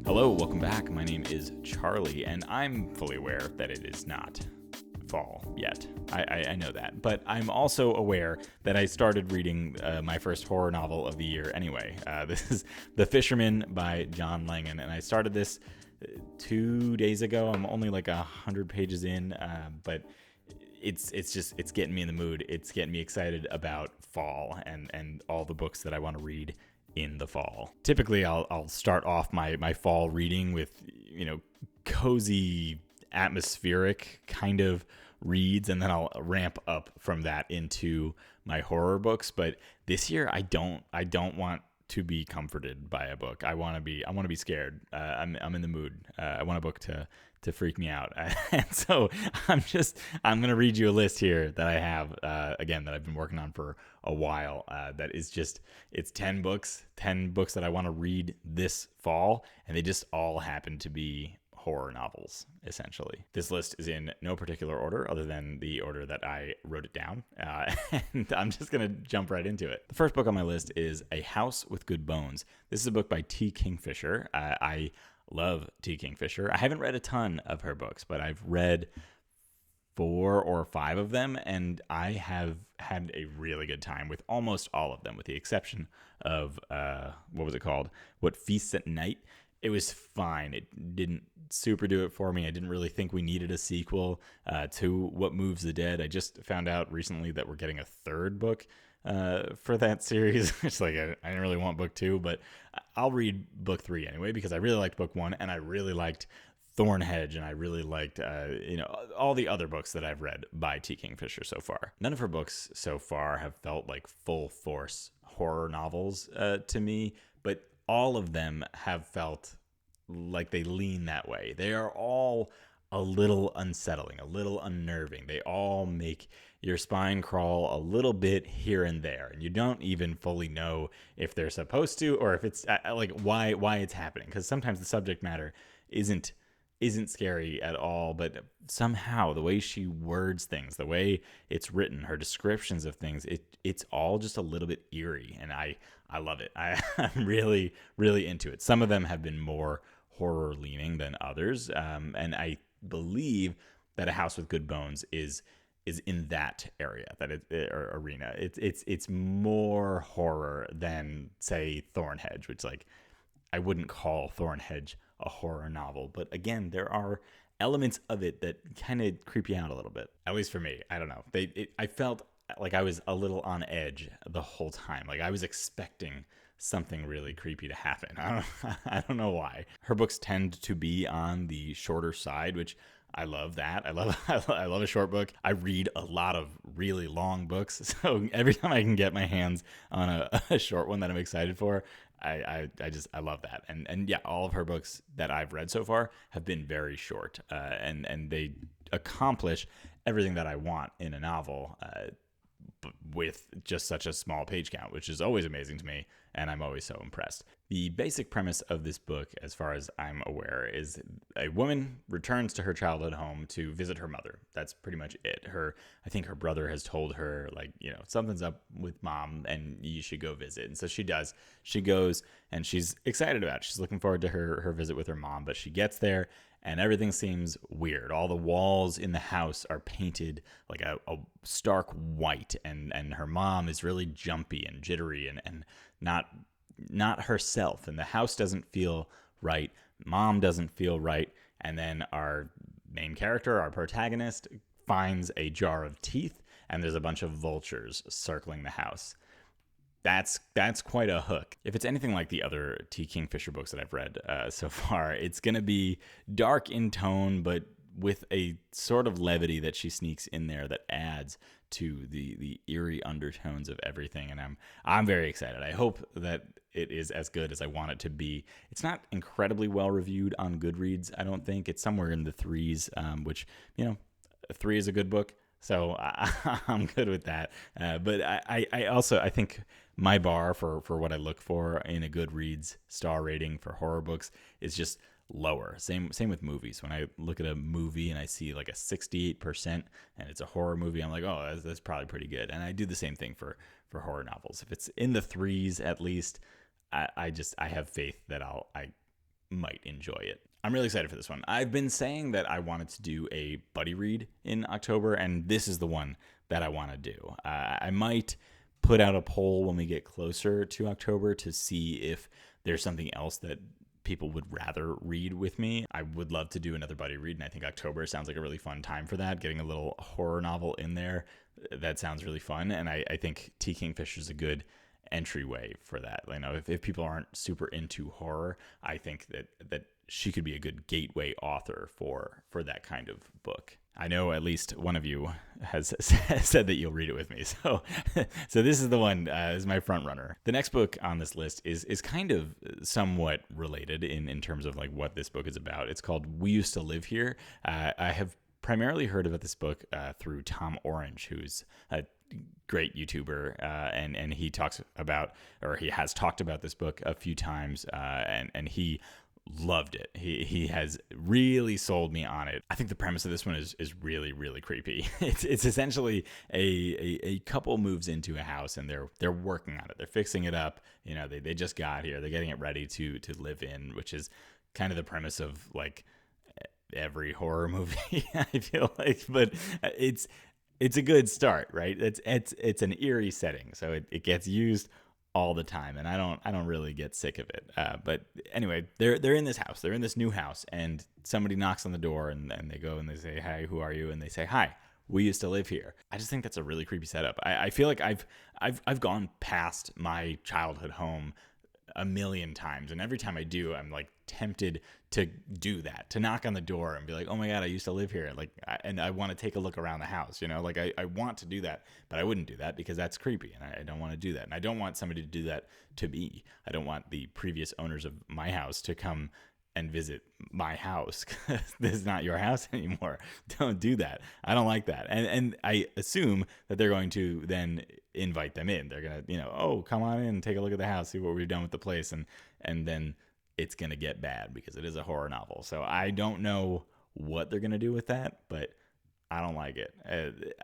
Hello, welcome back. My name is Charlie, and I'm fully aware that it is not fall yet. I know that, but I'm also aware that I started reading my first horror novel of the year anyway. This is The Fisherman by John Langan, and I started this 2 days ago. I'm only like 100 pages in, but it's getting me in the mood. It's getting me excited about fall and all the books that I want to read in the fall. Typically, I'll start off my fall reading with, cozy, atmospheric kind of reads, and then I'll ramp up from that into my horror books. But this year, I don't want to be comforted by a book. I want to be scared. I'm in the mood. I want a book to freak me out. And so I'm going to read you a list here that I have, again, that I've been working on for a while. That is it's 10 books that I want to read this fall. And they just all happen to be horror novels, essentially. This list is in no particular order other than the order that I wrote it down. And I'm just going to jump right into it. The first book on my list is A House with Good Bones. This is a book by T. Kingfisher. I love T. Kingfisher. I haven't read a ton of her books, but I've read 4 or 5 of them, and I have had a really good time with almost all of them, with the exception of, what was it called? What Feasts at Night. It was fine. It didn't super do it for me. I didn't really think we needed a sequel to What Moves the Dead. I just found out recently that we're getting a third book for that series. It's like I didn't really want book 2, but I'll read book 3 anyway, because I really liked book 1 and I really liked Thornhedge, and I really liked all the other books that I've read by T. Kingfisher so far. None of her books so far have felt like full force horror novels to me, but all of them have felt like they lean that way. They are all a little unsettling, a little unnerving. They all make your spine crawl a little bit here and there, and you don't even fully know if they're supposed to, or if it's like why it's happening. Because sometimes the subject matter isn't scary at all, but somehow the way she words things, the way it's written, her descriptions of things, it's all just a little bit eerie, and I love it. I'm really, really into it. Some of them have been more horror leaning than others, and I believe that A House with Good Bones is in that area, or arena. It's more horror than, say, Thornhedge, which, like, I wouldn't call Thornhedge a horror novel, but again, there are elements of it that kind of creep you out a little bit. At least for me, I don't know. I felt like I was a little on edge the whole time. Like I was expecting something really creepy to happen. I don't know why. Her books tend to be on the shorter side, which I love that. I love a short book. I read a lot of really long books, so every time I can get my hands on a short one that I'm excited for, I love that. And yeah, all of her books that I've read so far have been very short, and they accomplish everything that I want in a novel, with just such a small page count, which is always amazing to me, and I'm always so impressed. The basic premise of this book, as far as I'm aware, is a woman returns to her childhood home to visit her mother. That's pretty much it. I think her brother has told her, like, something's up with mom and you should go visit. And so she does. She goes, and she's excited about it. She's looking forward to her visit with her mom, but she gets there and everything seems weird. All the walls in the house are painted like a stark white, and her mom is really jumpy and jittery and not herself, and the house doesn't feel right. Mom doesn't feel right. And then our main character, our protagonist, finds a jar of teeth, and there's a bunch of vultures circling the house. That's quite a hook. If it's anything like the other T. Kingfisher books that I've read so far, it's going to be dark in tone, but with a sort of levity that she sneaks in there that adds to the eerie undertones of everything. And I'm very excited. I hope that it is as good as I want it to be. It's not incredibly well reviewed on Goodreads, I don't think. It's somewhere in the 3s, which, 3 is a good book. So I'm good with that. But I think my bar for what I look for in a Goodreads star rating for horror books is just lower. Same with movies. When I look at a movie and I see like a 68% and it's a horror movie, I'm like, oh, that's probably pretty good. And I do the same thing for horror novels. If it's in the 3s at least, I have faith that might enjoy it. I'm really excited for this one. I've been saying that I wanted to do a buddy read in October, and this is the one that I want to do. I might put out a poll when we get closer to October to see if there's something else that people would rather read with me. I would love to do another buddy read, and I think October sounds like a really fun time for that. Getting a little horror novel in there, that sounds really fun, and I think T. Kingfisher is a good entryway for that. You know, if people aren't super into horror, I think that she could be a good gateway author for that kind of book. I know at least one of you has said that you'll read it with me. So this is the one, is my front runner. The next book on this list is kind of somewhat related in terms of like what this book is about. It's called We Used to Live Here. I have primarily heard about this book through Tom Orange, who's a great YouTuber, and he talks about, or he has talked about this book a few times, and he loved it. He has really sold me on it. I think the premise of this one is really, really creepy. It's essentially a couple moves into a house and they're working on it. They're fixing it up. You know, they just got here. They're getting it ready to live in, which is kind of the premise of like every horror movie, I feel like. But it's a good start, right? It's an eerie setting, so it gets used all the time, and I don't really get sick of it. But anyway, they're in this house. They're in this new house, and somebody knocks on the door, and they go and they say, "Hi, who are you?" And they say, "Hi, we used to live here." I just think that's a really creepy setup. I feel like I've gone past my childhood home a million times, and every time I do, I'm like tempted to do that, to knock on the door and be like, "Oh my God, I used to live here." Like, and I want to take a look around the house, you know, like I want to do that, but I wouldn't do that because that's creepy, and I don't want to do that. And I don't want somebody to do that to me. I don't want the previous owners of my house to come and visit my house. This is not your house anymore. Don't do that. I don't like that. And I assume that they're going to then invite them in. They're going to, you know, "Oh, come on in, take a look at the house, see what we've done with the place." And then it's going to get bad because it is a horror novel. So I don't know what they're going to do with that, but I don't like it.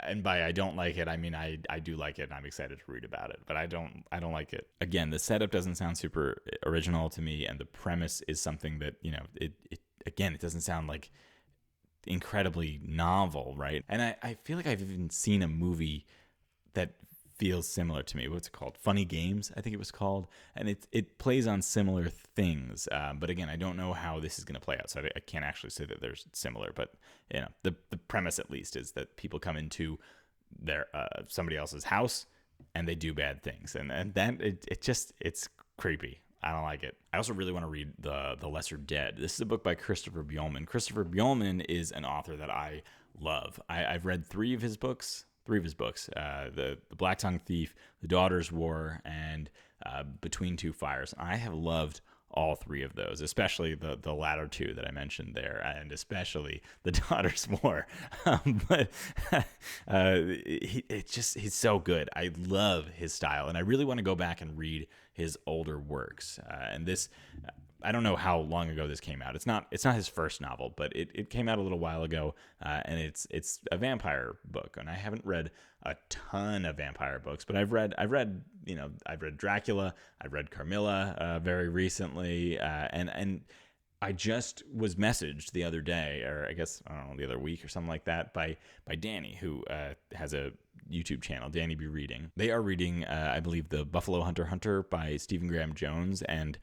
And by I don't like it, I mean I do like it, and I'm excited to read about it, but I don't like it. Again, the setup doesn't sound super original to me, and the premise is something that, you know, it doesn't sound like incredibly novel, right? And I feel like I've even seen a movie that feels similar to me. What's it called? Funny Games, I think it was called. And it plays on similar things. But again, I don't know how this is going to play out. So I can't actually say that they're similar. But, you know, the premise at least is that people come into their somebody else's house and they do bad things. And then it's creepy. I don't like it. I also really want to read The Lesser Dead. This is a book by Christopher Bjornman. Christopher Bjornman is an author that I love. I've read three of his books, the Black Tongue Thief, The Daughter's War, and Between Two Fires. I have loved all three of those, especially the latter two that I mentioned there, and especially The Daughter's War. But he's so good. I love his style, and I really want to go back and read his older works. And this, I don't know how long ago this came out. It's not his first novel, but it came out a little while ago, and it's a vampire book. And I haven't read a ton of vampire books, but I've read Dracula, I've read Carmilla very recently, and I just was messaged the other day, or I guess, I don't know, the other week or something like that, by Danny, who has a YouTube channel, DaniBReading. They are reading, I believe, The Buffalo Hunter by Stephen Graham Jones, and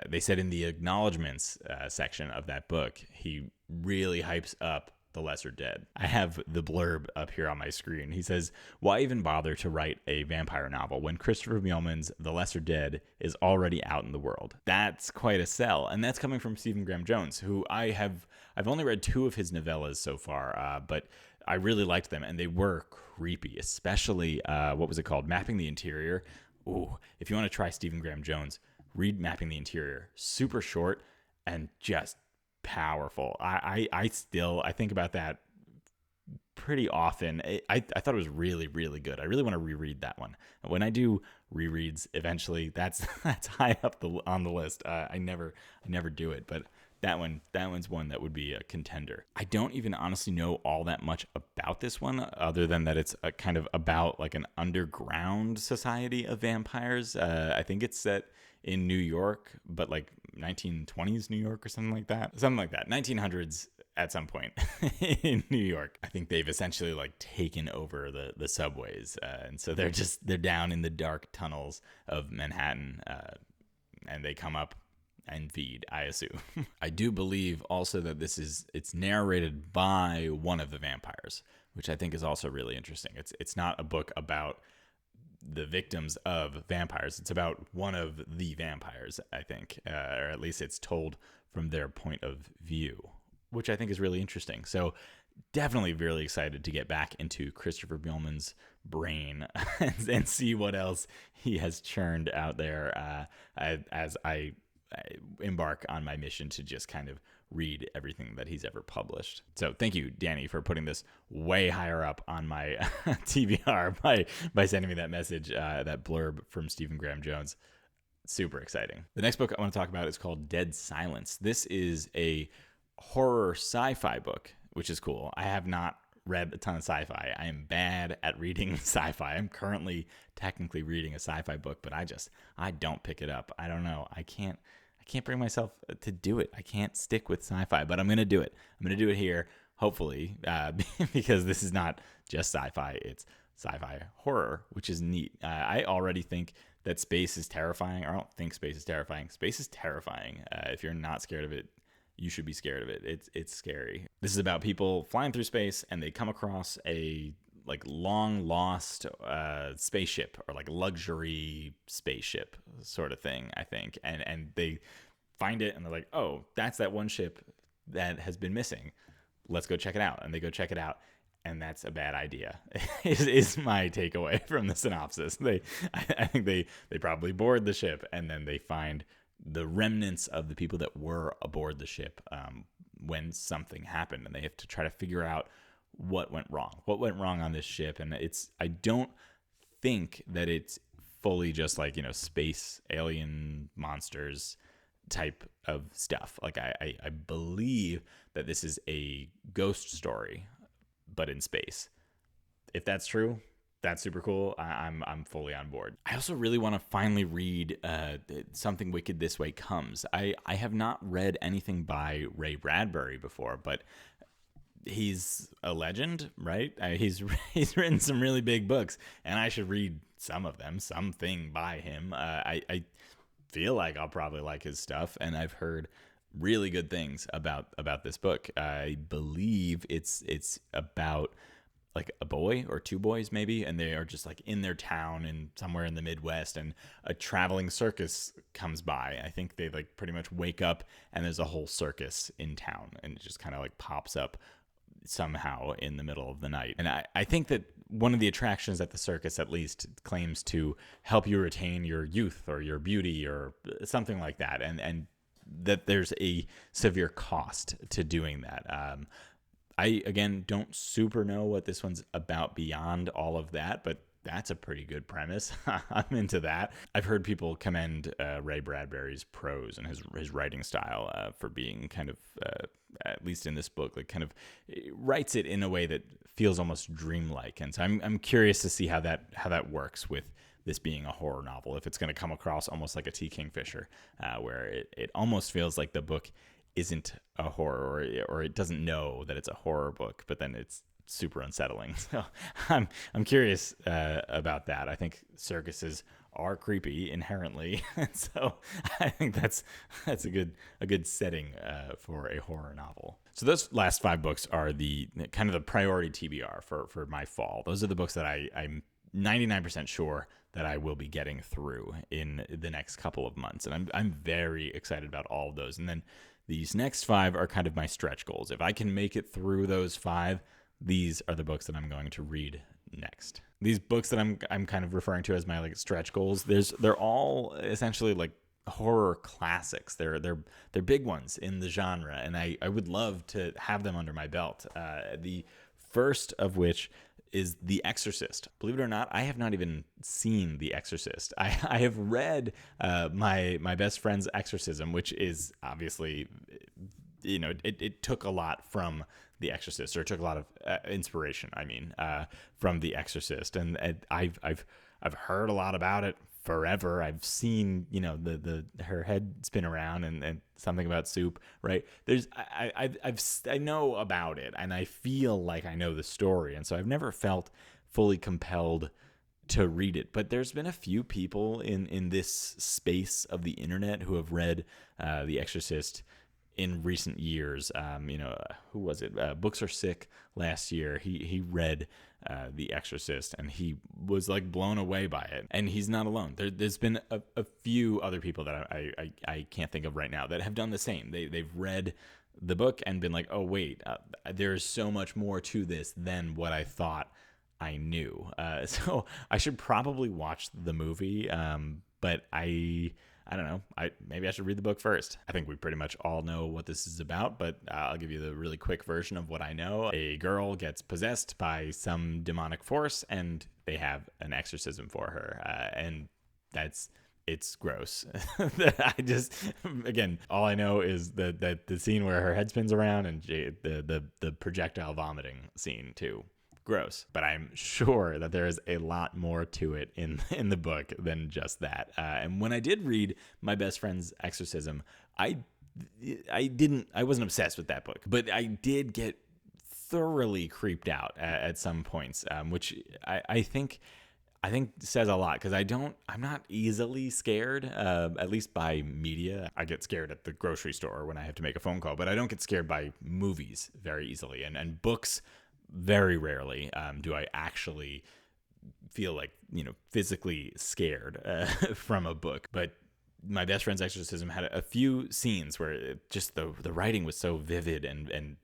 they said in the acknowledgments section of that book, he really hypes up The Lesser Dead. I have the blurb up here on my screen. He says, "Why even bother to write a vampire novel when Christopher Bjornman's The Lesser Dead is already out in the world?" That's quite a sell, and that's coming from Stephen Graham Jones, who I've only read two of his novellas so far, but I really liked them, and they were creepy, especially, what was it called? Mapping the Interior. Ooh, if you want to try Stephen Graham Jones, read Mapping the Interior. Super short and just powerful. I think about that pretty often. I thought it was really, really good. I really want to reread that one. When I do rereads eventually, that's high up on the list. I never do it, but that one's one that would be a contender. I don't even honestly know all that much about this one, other than that it's a kind of about like an underground society of vampires. I think it's set in New York, but like 1920s New York or something like that. 1900s at some point in New York. I think they've essentially like taken over the subways, and so they're down in the dark tunnels of Manhattan, and they come up and feed, I assume. I do believe also that it's narrated by one of the vampires, which I think is also really interesting. It's not a book about the victims of vampires. It's about one of the vampires, I think, or at least it's told from their point of view, which I think is really interesting. So definitely really excited to get back into Christopher Buehlman's brain and see what else he has churned out there as I embark on my mission to just kind of read everything that he's ever published. So thank you, Danny, for putting this way higher up on my TBR by sending me that message, that blurb from Stephen Graham Jones. Super exciting. The next book I want to talk about is called Dead Silence. This is a horror sci-fi book, which is cool. I have not read a ton of sci-fi. I am bad at reading sci-fi. I'm currently technically reading a sci-fi book, but I don't pick it up. I don't know. I can't bring myself to do it. I can't stick with sci-fi, but I'm going to do it. I'm going to do it here, hopefully, because this is not just sci-fi. It's sci-fi horror, which is neat. I already think that space is terrifying. I don't think space is terrifying. Space is terrifying. If you're not scared of it, you should be scared of it. It's scary. This is about people flying through space, and they come across a like long lost spaceship, or like luxury spaceship sort of thing, I think. And they find it, and they're like, oh, that's that one ship that has been missing. Let's go check it out. And they go check it out, and that's a bad idea. is my takeaway from the synopsis. I think they probably board the ship, and then they find the remnants of the people that were aboard the ship when something happened, and they have to try to figure out what went wrong on this ship. And I don't think that it's fully just like, space alien monsters type of stuff. Like I believe that this is a ghost story, but in space. If that's true, that's super cool. I'm fully on board. I also really want to finally read Something Wicked This Way Comes. I have not read anything by Ray Bradbury before, but he's a legend, right? He's written some really big books, and I should read some of them, something by him. I feel like I'll probably like his stuff, and I've heard really good things about this book. I believe it's about like a boy or two boys maybe, and they are just like in their town and somewhere in the Midwest, and a traveling circus comes by. I think they like pretty much wake up and there's a whole circus in town, and it just kind of like pops up somehow in the middle of the night. And I think that one of the attractions at the circus at least claims to help you retain your youth or your beauty or something like that, and that there's a severe cost to doing that. I, again, don't super know what this one's about beyond all of that, but that's a pretty good premise. I'm into that. I've heard people commend Ray Bradbury's prose and his writing style for being kind of, at least in this book, like kind of writes it in a way that feels almost dreamlike. And so I'm curious to see how that works with this being a horror novel, if it's going to come across almost like a T. Kingfisher, where it almost feels like the book isn't a horror, or it doesn't know that it's a horror book, but then it's super unsettling. So I'm curious about that. I think circuses are creepy inherently, and so I think that's a good setting for a horror novel. So those last 5 books are the kind of the priority TBR for my fall. Those are the books that I'm 99% sure that I will be getting through in the next couple of months, and I'm very excited about all of those. And then these next 5 are kind of my stretch goals. If I can make it through those 5, these are the books that I'm going to read next. These books that I'm kind of referring to as my like stretch goals, they're all essentially like horror classics. They're big ones in the genre, and I would love to have them under my belt. The first of which is The Exorcist. Believe it or not, I have not even seen The Exorcist. I have read my best friend's Exorcism, which is obviously, it took a lot from The Exorcist, or it took a lot of inspiration, from The Exorcist, and I've heard a lot about it. forever. I've seen, the her head spin around and something about soup, right? I know about it, and I feel like I know the story, and so I've never felt fully compelled to read it. But there's been a few people in this space of the internet who have read The Exorcist in recent years. Who was it? Books Are Sick last year. He read The Exorcist, and he was like blown away by it. And he's not alone. There's been a few other people that I can't think of right now that have done the same. They've read the book and been like, oh wait, there's so much more to this than what I thought I knew. So I should probably watch the movie, but I don't know. Maybe I should read the book first. I think we pretty much all know what this is about, but I'll give you the really quick version of what I know. A girl gets possessed by some demonic force, and they have an exorcism for her, and it's gross. Again, all I know is that the scene where her head spins around, and the projectile vomiting scene too. Gross, but I'm sure that there is a lot more to it in the book than just that. And when I did read my best friend's exorcism, I wasn't obsessed with that book, but I did get thoroughly creeped out at some points, which I think says a lot, because I'm not easily scared, at least by media. I get scared at the grocery store when I have to make a phone call, but I don't get scared by movies very easily, and books. Very rarely do I actually feel like, physically scared from a book. But my best friend's exorcism had a few scenes where just the writing was so vivid, and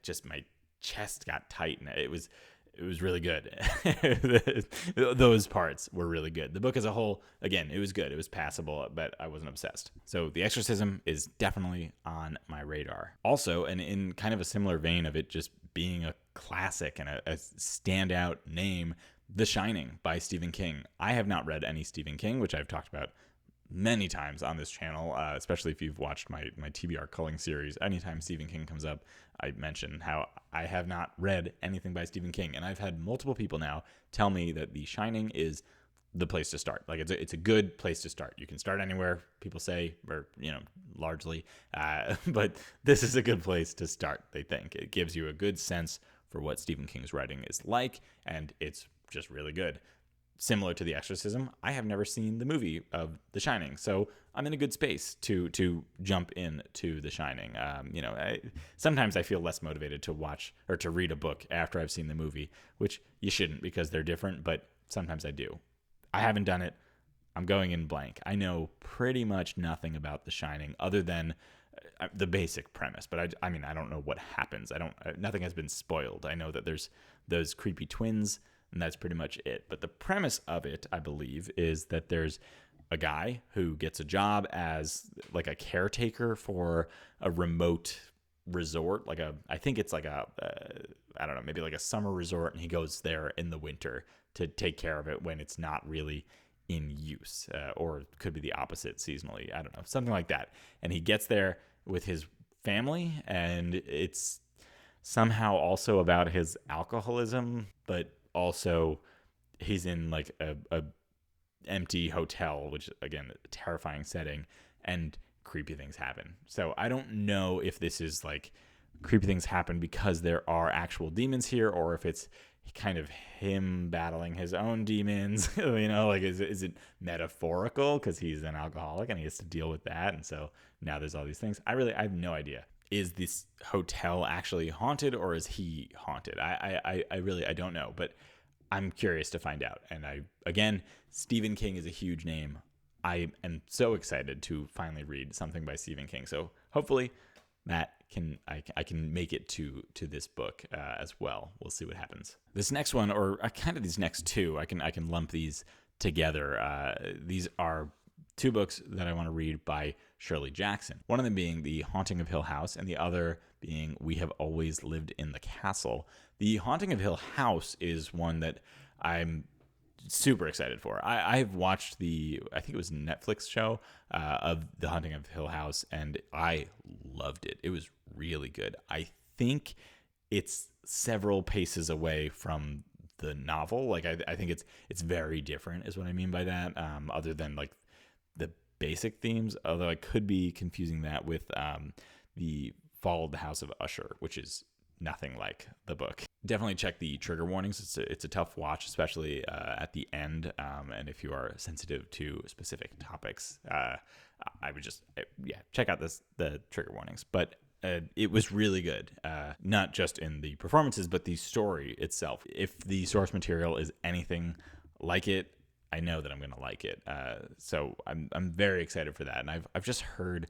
just my chest got tight, and it was really good. Those parts were really good. The book as a whole, again, it was good. It was passable, but I wasn't obsessed. So The Exorcism is definitely on my radar. Also, and in kind of a similar vein of it just being a classic and a standout name, The Shining by Stephen King. I have not read any Stephen King, which I've talked about many times on this channel, especially if you've watched my TBR culling series. Anytime Stephen King comes up, I mention how I have not read anything by Stephen King, and I've had multiple people now tell me that The Shining is the place to start. Like, it's a good place to start. You can start anywhere, people say, or largely, but this is a good place to start. They think it gives you a good sense for what Stephen King's writing is like, and it's just really good. Similar to The Exorcism, I have never seen the movie of The Shining, so I'm in a good space to jump into The Shining. Sometimes I feel less motivated to watch or to read a book after I've seen the movie, which you shouldn't, because they're different, but sometimes I do. I haven't done it. I'm going in blank. I know pretty much nothing about The Shining other than the basic premise, but I don't know what happens. Nothing has been spoiled. I know that there's those creepy twins, and that's pretty much it. But the premise of it, I believe, is that there's a guy who gets a job as like a caretaker for a remote resort, I think it's like I don't know, maybe like a summer resort, and he goes there in the winter to take care of it when it's not really in use, or it could be the opposite seasonally. I don't know, something like that. And he gets there with his family, and it's somehow also about his alcoholism, but also he's in like a empty hotel, which again, a terrifying setting, and creepy things happen. So I don't know if this is like creepy things happen because there are actual demons here, or if it's kind of him battling his own demons. Is it metaphorical because he's an alcoholic and he has to deal with that, and so now there's all these things. I have no idea. Is this hotel actually haunted, or is he haunted? I don't know, but I'm curious to find out. And again, Stephen King is a huge name. I am so excited to finally read something by Stephen King. So hopefully that I can make it to this book as well. We'll see what happens. This next one, or kind of these next two, I can lump these together. These are two books that I want to read by Shirley Jackson. One of them being The Haunting of Hill House, and the other being We Have Always Lived in the Castle. The Haunting of Hill House is one that I'm super excited for. I've watched I think it was Netflix show of The Haunting of Hill House, and I loved it. It was really good. I think it's several paces away from the novel. Like I think it's very different is what I mean by that. Other than like the basic themes, although I could be confusing that with the Fall of the House of Usher, which is nothing like the book. Definitely check the trigger warnings. It's a tough watch, especially at the end. And if you are sensitive to specific topics, I would just check out the trigger warnings. But it was really good, not just in the performances, but the story itself. If the source material is anything like it, I know that I'm going to like it. So I'm very excited for that. And I've just heard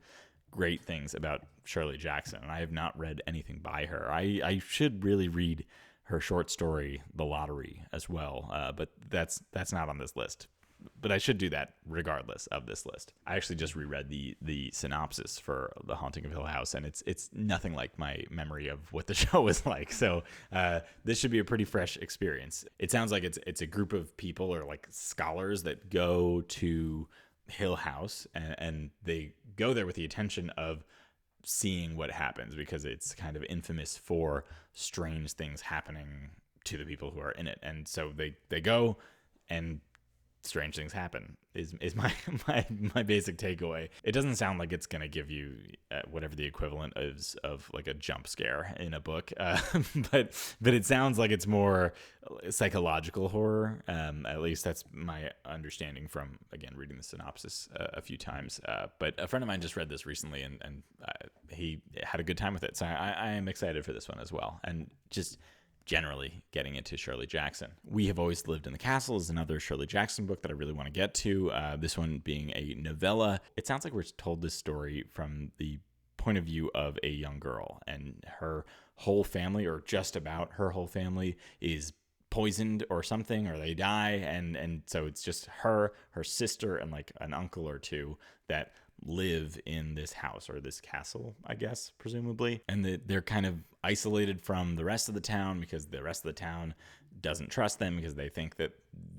great things about Shirley Jackson, and I have not read anything by her. I should really read her short story, The Lottery, as well, but that's not on this list. But I should do that regardless of this list. I actually just reread the synopsis for The Haunting of Hill House, and it's nothing like my memory of what the show was like. So this should be a pretty fresh experience. It sounds like it's a group of people or like scholars that go to Hill House, and they go there with the intention of seeing what happens, because it's kind of infamous for strange things happening to the people who are in it. And so they go, and strange things happen is my basic takeaway. It doesn't sound like it's going to give you whatever the equivalent is of like a jump scare in a book, but it sounds like it's more psychological horror. At least that's my understanding from, again, reading the synopsis a few times. But a friend of mine just read this recently, and he had a good time with it. So I am excited for this one as well. And just generally getting into Shirley Jackson. We Have Always Lived in the Castle is another Shirley Jackson book that I really want to get to. This one being a novella. It sounds like we're told this story from the point of view of a young girl, and her whole family, or just about her whole family, is poisoned or something, or they die, and so it's just her sister, and like an uncle or two that live in this house, or this castle, I guess, presumably. And they're kind of isolated from the rest of the town, because the rest of the town doesn't trust them, because they think that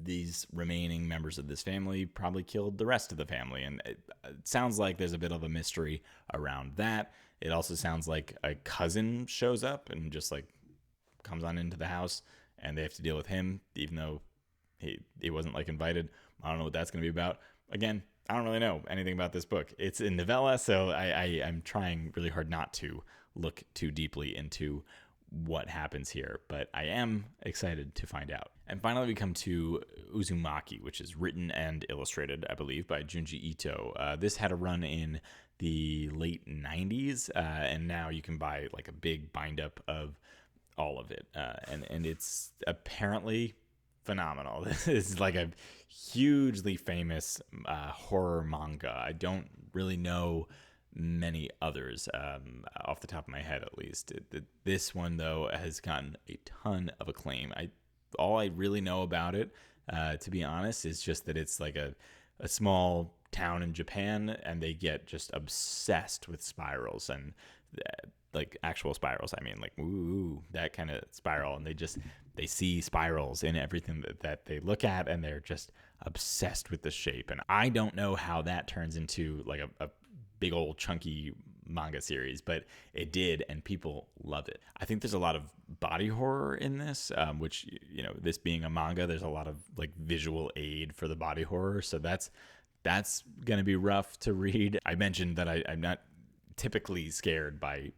these remaining members of this family probably killed the rest of the family. And it sounds like there's a bit of a mystery around that. It also sounds like a cousin shows up and just like comes on into the house, and they have to deal with him, even though he wasn't like invited. I don't know what that's going to be about. Again, I don't really know anything about this book. It's a novella, so I'm trying really hard not to look too deeply into what happens here, but I am excited to find out. And finally, we come to Uzumaki, which is written and illustrated, I believe, by Junji Ito. This had a run in the late 90s, and now you can buy like a big bind-up of all of it, and it's apparently phenomenal. This is like a hugely famous horror manga. I don't really know many others off the top of my head, at least. This one, though, has gotten a ton of acclaim. All I really know about it, to be honest, is just that it's like a small town in Japan, and they get just obsessed with spirals, and like actual spirals. I mean, like, ooh, that kind of spiral. And they see spirals in everything that they look at, and they're just obsessed with the shape. And I don't know how that turns into like a big old chunky manga series, but it did, and people love it. I think there's a lot of body horror in this, which, you know, this being a manga, there's a lot of like visual aid for the body horror. So that's going to be rough to read. I mentioned that I'm not typically scared by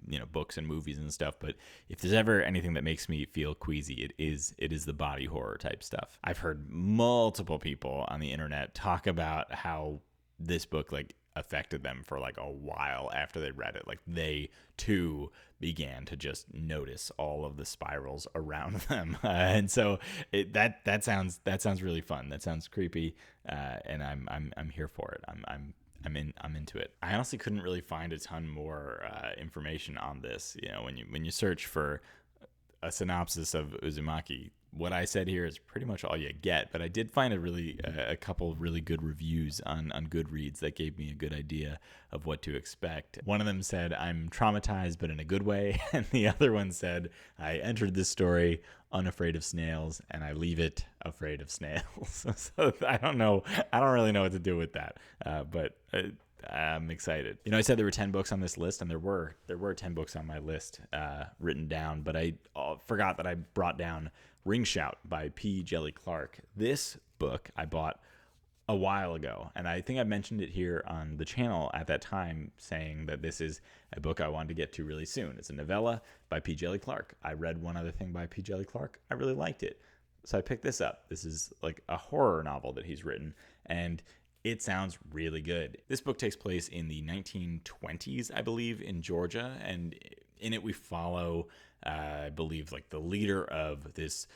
you know, books and movies and stuff, but if there's ever anything that makes me feel queasy, it is the body horror type stuff. I've heard multiple people on the internet talk about how this book like affected them for like a while after they read it. Like they too began to just notice all of the spirals around them, and so that sounds really fun. That sounds creepy, and I'm here for it. I'm into it. I honestly couldn't really find a ton more information on this. You know, when you search for a synopsis of Uzumaki, what I said here is pretty much all you get. But I did find a couple of really good reviews on Goodreads that gave me a good idea of what to expect. One of them said, "I'm traumatized, but in a good way," and the other one said, "I entered this story unafraid of snails, and I leave it afraid of snails." So I don't know. I don't really know what to do with that. But I'm excited. I said there were 10 books on this list, and there were 10 books on my list written down, but I forgot that I brought down Ring Shout by P. Jelly Clark. This book I bought a while ago, and I think I mentioned it here on the channel at that time, saying that this is a book I wanted to get to really soon. It's a novella by P. Jelly Clark. I read one other thing by P. Jelly Clark. I really liked it, so I picked this up. This is like a horror novel that he's written, and it sounds really good. This book takes place in the 1920s, I believe, in Georgia, and in it we follow, I believe, like the leader of this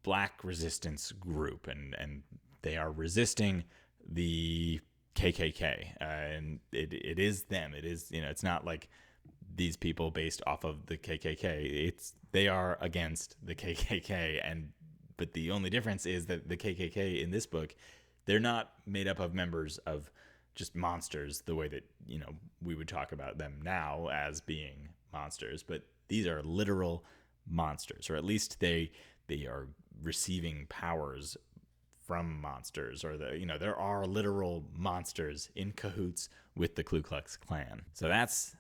black resistance group, and they are resisting the KKK, and it is them. It is, it's not like these people based off of the KKK. They are against the KKK, but the only difference is that the KKK in this book, they're not made up of members of just monsters the way that, we would talk about them now as being monsters, but these are literal monsters, or at least they are receiving powers from monsters, or there are literal monsters in cahoots with the Ku Klux Klan. So that's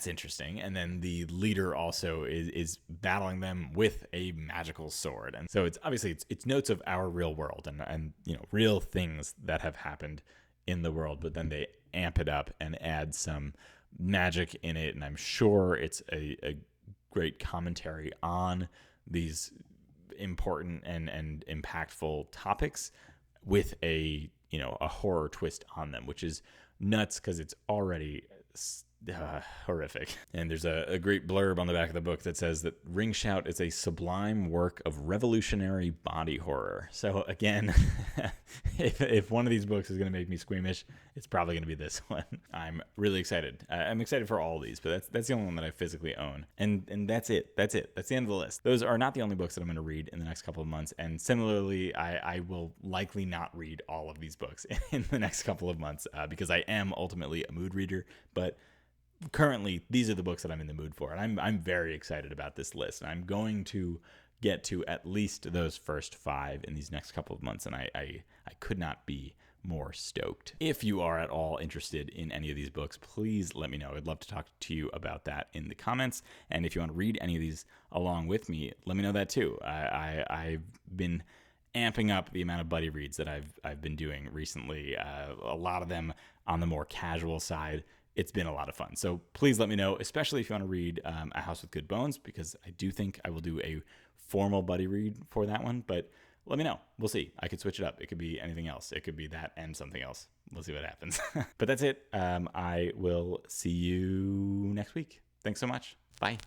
interesting. And then the leader also is battling them with a magical sword. And so it's obviously it's notes of our real world and real things that have happened in the world, but then they amp it up and add some magic in it. And I'm sure it's a great commentary on these important and impactful topics with a horror twist on them, which is nuts because it's already horrific. And there's a great blurb on the back of the book that says that Ring Shout is a sublime work of revolutionary body horror. So again, if one of these books is going to make me squeamish, it's probably going to be this one. I'm really excited. I'm excited for all of these, but that's the only one that I physically own. And that's it. That's the end of the list. Those are not the only books that I'm going to read in the next couple of months. And similarly, I will likely not read all of these books in the next couple of months because I am ultimately a mood reader. But currently, these are the books that I'm in the mood for, and I'm very excited about this list. And I'm going to get to at least those first 5 in these next couple of months, and I could not be more stoked. If you are at all interested in any of these books, please let me know. I'd love to talk to you about that in the comments. And if you want to read any of these along with me, let me know that too. I've been amping up the amount of buddy reads that I've been doing recently. A lot of them on the more casual side. It's been a lot of fun. So please let me know, especially if you want to read A House with Good Bones, because I do think I will do a formal buddy read for that one. But let me know. We'll see. I could switch it up. It could be anything else. It could be that and something else. We'll see what happens. But that's it. I will see you next week. Thanks so much. Bye.